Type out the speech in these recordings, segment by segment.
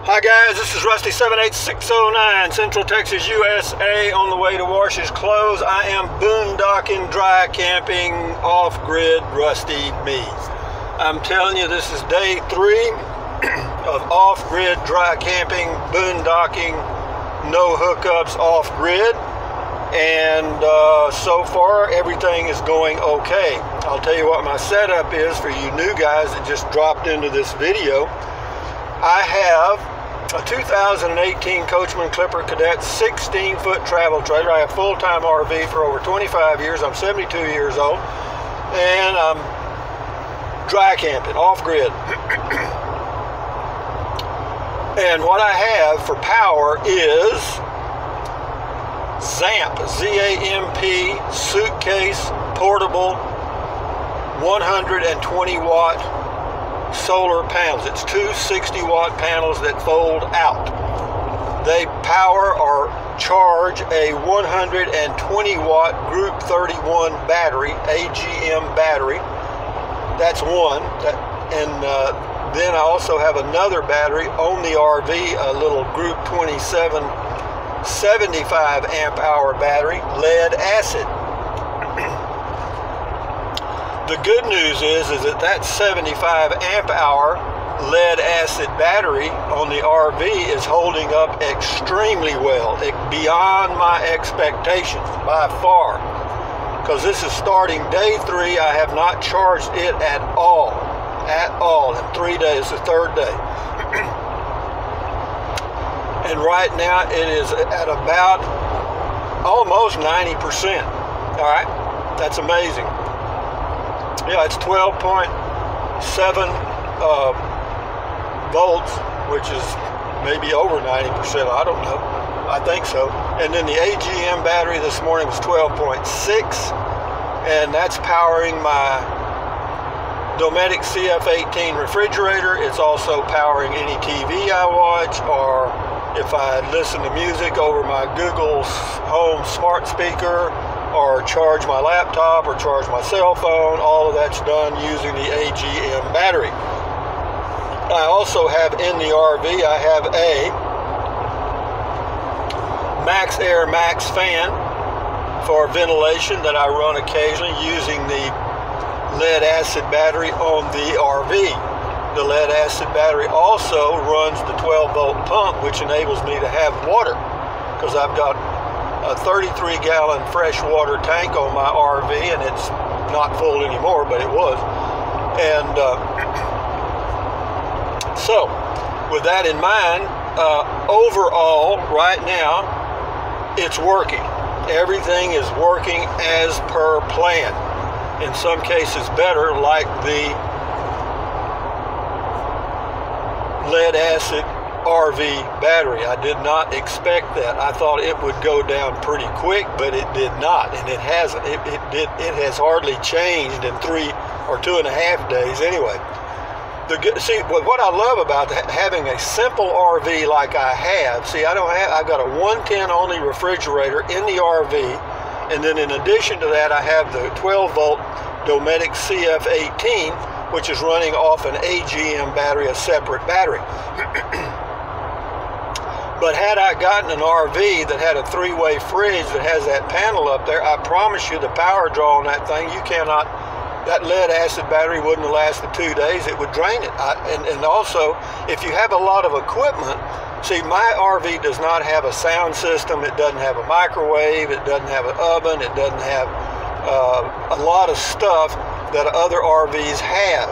Hi guys, this is Rusty 78609, Central Texas, USA, on the way to wash his clothes. I am boondocking, dry camping, off-grid, Rusty me. I'm telling you, this is day 3 of off-grid, dry camping, boondocking, no hookups, off-grid. And so far, everything is going okay. I'll tell you what my setup is for you new guys that just dropped into this video. I have a 2018 Coachman Clipper Cadet 16-foot travel trailer. I have full-time RV for over 25 years. I'm 72 years old, and I'm dry camping, off-grid. And what I have for power is ZAMP, Z-A-M-P, suitcase, portable, 120-watt solar panels. It's two 60-watt panels that fold out. They power or charge a 120-watt Group 31 battery, AGM battery. That's one. Then I also have another battery on the RV, a little Group 27 75 amp hour battery, lead acid. The good news is that 75 amp hour lead acid battery on the RV is holding up extremely well, beyond my expectations by far. Because this is starting day 3, I have not charged it at all in 3 days. It's the 3rd day. And right now it is at about almost 90%. All right, that's amazing. Yeah, it's 12.7 volts, which is maybe over 90%. I don't know. I think so. And then the AGM battery this morning was 12.6, and that's powering my Dometic CF18 refrigerator. It's also powering any TV I watch, or if I listen to music over my Google Home smart speaker, or charge my laptop, or charge my cell phone. All of that's done using the AGM battery. I also have in the RV, I have a Max Air Max fan for ventilation that I run occasionally using the lead acid battery on the RV. The lead acid battery also runs the 12-volt pump, which enables me to have water, because I've got a 33-gallon freshwater tank on my RV, and it's not full anymore, but it was. And so, with that in mind, overall, right now, it's working. Everything is working as per plan. In some cases better, like the lead acid RV battery. I did not expect that. I thought it would go down pretty quick, but it did not, and it hasn't. It has hardly changed in 3 or 2.5 days anyway. See, what I love about having a simple RV like I have, see, I've got a 110 only refrigerator in the RV, and then in addition to that, I have the 12-volt Dometic CF18, which is running off an AGM battery, a separate battery. But had I gotten an RV that had a 3-way fridge that has that panel up there, I promise you the power draw on that thing, that lead acid battery wouldn't have lasted 2 days. It would drain it. And also, if you have a lot of equipment, see, my RV does not have a sound system. It doesn't have a microwave. It doesn't have an oven. It doesn't have a lot of stuff that other RVs have.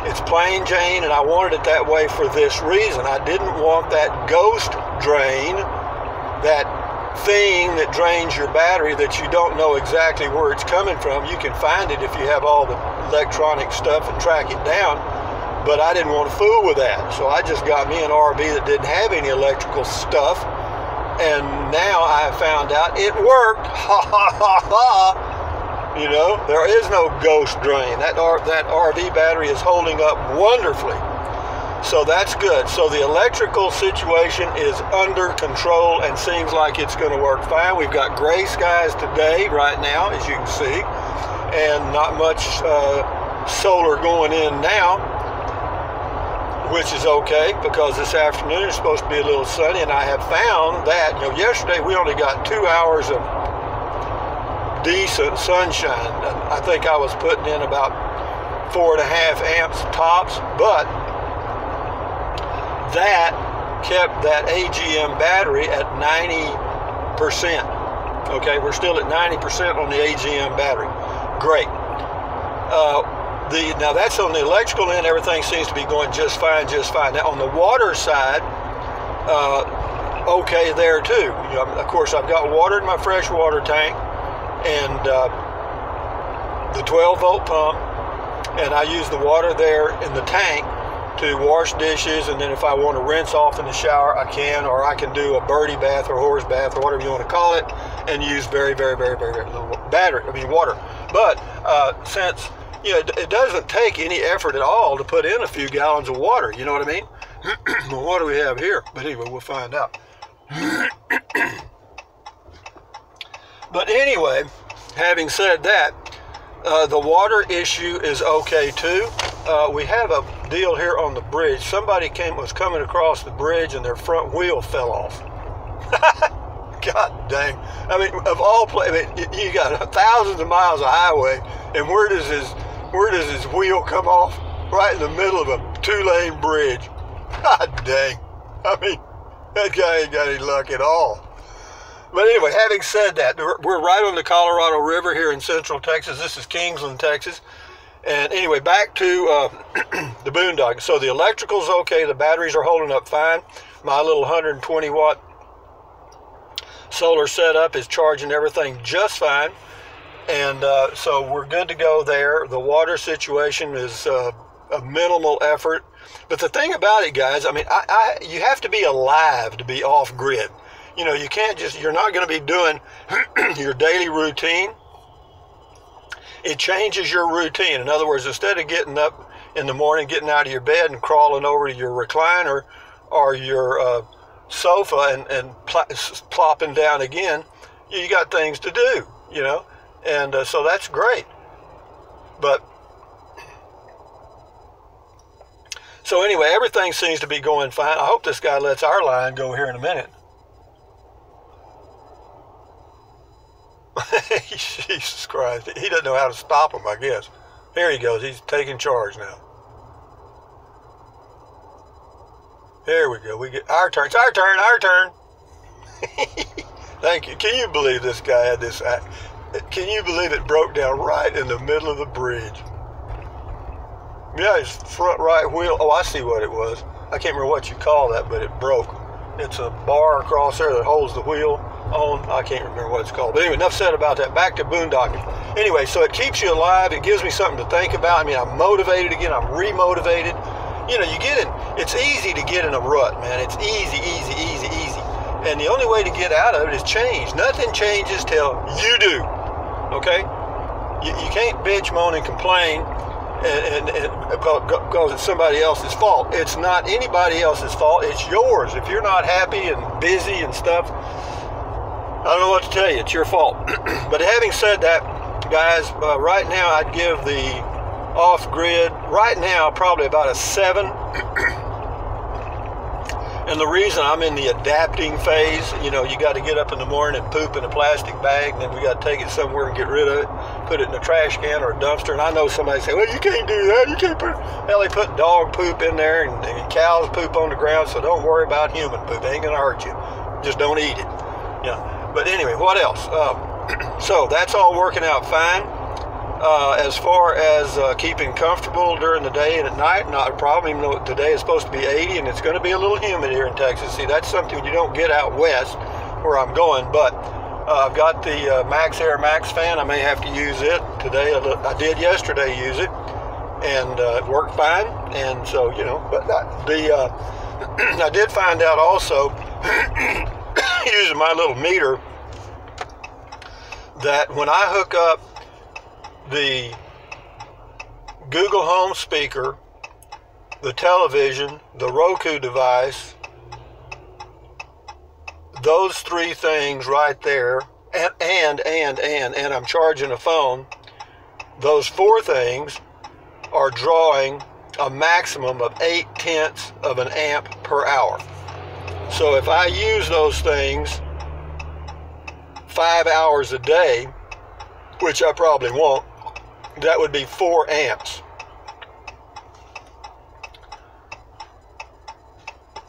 It's plain Jane, and I wanted it that way for this reason. I didn't want that ghost drain, that thing that drains your battery that you don't know exactly where it's coming from. You can find it if you have all the electronic stuff and track it down, but I didn't want to fool with that. So I just got me an RV that didn't have any electrical stuff, and now I found out it worked. Ha ha ha ha! You know, there is no ghost drain. That RV battery is holding up wonderfully. So that's good. So the electrical situation is under control and seems like it's going to work fine. We've got gray skies today, right now, as you can see, and not much solar going in now. which is okay because this afternoon is supposed to be a little sunny, and I have found that, you know, yesterday we only got 2 hours of decent sunshine. I think I was putting in about 4.5 amps tops, but that kept that AGM battery at 90%. Okay, we're still at 90% on the AGM battery. Great. Now that's on the electrical end. Everything seems to be going just fine, just fine. Now on the water side, okay there too. You know, of course, I've got water in my fresh water tank and the 12-volt pump, and I use the water there in the tank to wash dishes, and then if I want to rinse off in the shower, I can, or I can do a birdie bath or horse bath or whatever you want to call it, and use very, very, very, very, very little water. But since, you know, it doesn't take any effort at all to put in a few gallons of water, you know what I mean? Well, what do we have here? But anyway, we'll find out. But anyway, having said that, the water issue is okay too. We have a deal here on the bridge. Somebody was coming across the bridge and their front wheel fell off. God dang. I mean, of all places, I mean, you got thousands of miles of highway, and where does his wheel come off? Right in the middle of a 2-lane bridge. God dang. I mean, that guy ain't got any luck at all. But anyway, having said that, we're right on the Colorado River here in central Texas. This is Kingsland, Texas. And anyway, back to the boondocking. So the electrical's okay. The batteries are holding up fine. My little 120-watt solar setup is charging everything just fine. And so we're good to go there. The water situation is a minimal effort. But the thing about it, guys, I mean, you have to be alive to be off-grid. You know, you can't just, you're not going to be doing your daily routine. It changes your routine. In other words, instead of getting up in the morning, getting out of your bed and crawling over to your recliner or your sofa and plopping down again, you got things to do, you know, and so that's great. But so anyway, everything seems to be going fine. I hope this guy lets our line go here in a minute. Jesus Christ. He doesn't know how to stop him, I guess. Here he goes. He's taking charge now. There we go. We get our turn. It's our turn. Our turn. Thank you. Can you believe this guy had this? Can you believe it broke down right in the middle of the bridge? Yeah, his front right wheel. Oh, I see what it was. I can't remember what you call that, but it broke. It's a bar across there that holds the wheel on. I can't remember what it's called. But anyway, enough said about that. Back to boondocking. Anyway, so it keeps you alive. It gives me something to think about. I mean, I'm motivated again. I'm remotivated. You know, you get in. It's easy to get in a rut, man. It's easy, easy, easy, easy. And the only way to get out of it is change. Nothing changes till you do. Okay? You can't bitch, moan, and complain and because it's somebody else's fault. It's not anybody else's fault. It's yours. If you're not happy and busy and stuff, I don't know what to tell you. It's your fault. But having said that, guys, right now I'd give the off-grid, right now, probably about a 7. And the reason I'm in the adapting phase, you know, you got to get up in the morning and poop in a plastic bag, and then we got to take it somewhere and get rid of it, put it in a trash can or a dumpster. And I know somebody say, well, you can't do that. You can't put, hell, they put dog poop in there and cows poop on the ground, so don't worry about human poop. It ain't going to hurt you. Just don't eat it. Yeah. But anyway, what else? So that's all working out fine. As far as keeping comfortable during the day and at night, not a problem, even though today is supposed to be 80 and it's going to be a little humid here in Texas. See, that's something you don't get out west where I'm going, but I've got the Max Air Max fan. I may have to use it today. I did yesterday use it, and it worked fine, and so, you know, but I did find out also, using my little meter, that when I hook up the Google Home speaker, the television, the Roku device, those 3 things right there, and I'm charging a phone, those 4 things are drawing a maximum of 0.8 of an amp per hour. So if I use those things 5 hours a day, which I probably won't, that would be 4 amps.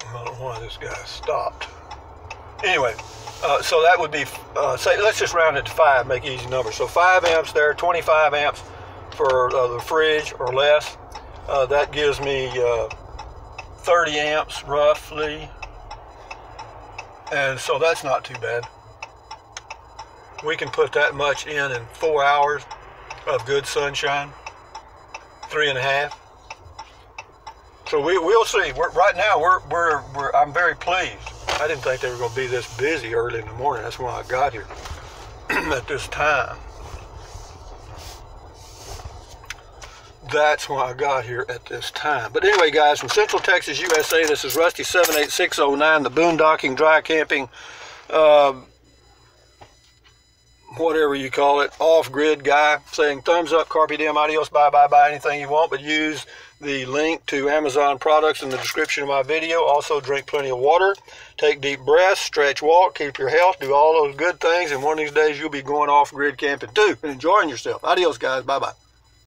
I don't know why this guy stopped. Anyway, so that would be, say, let's just round it to 5, make easy numbers. So 5 amps there, 25 amps for the fridge or less. That gives me 30 amps roughly. And so that's not too bad. We can put that much in 4 hours of good sunshine, 3.5. So we'll see. Right now I'm very pleased. I didn't think they were going to be this busy early in the morning. That's why I got here at this time. That's why I got here at this time. But anyway, guys, from Central Texas, USA, this is Rusty 78609, the boondocking, dry camping, whatever you call it, off-grid guy, saying thumbs up, carpe diem, adios, bye, buy anything you want, but use the link to Amazon products in the description of my video. Also, drink plenty of water, take deep breaths, stretch, walk, keep your health, do all those good things, and one of these days you'll be going off-grid camping too and enjoying yourself. Adios, guys. Bye-bye.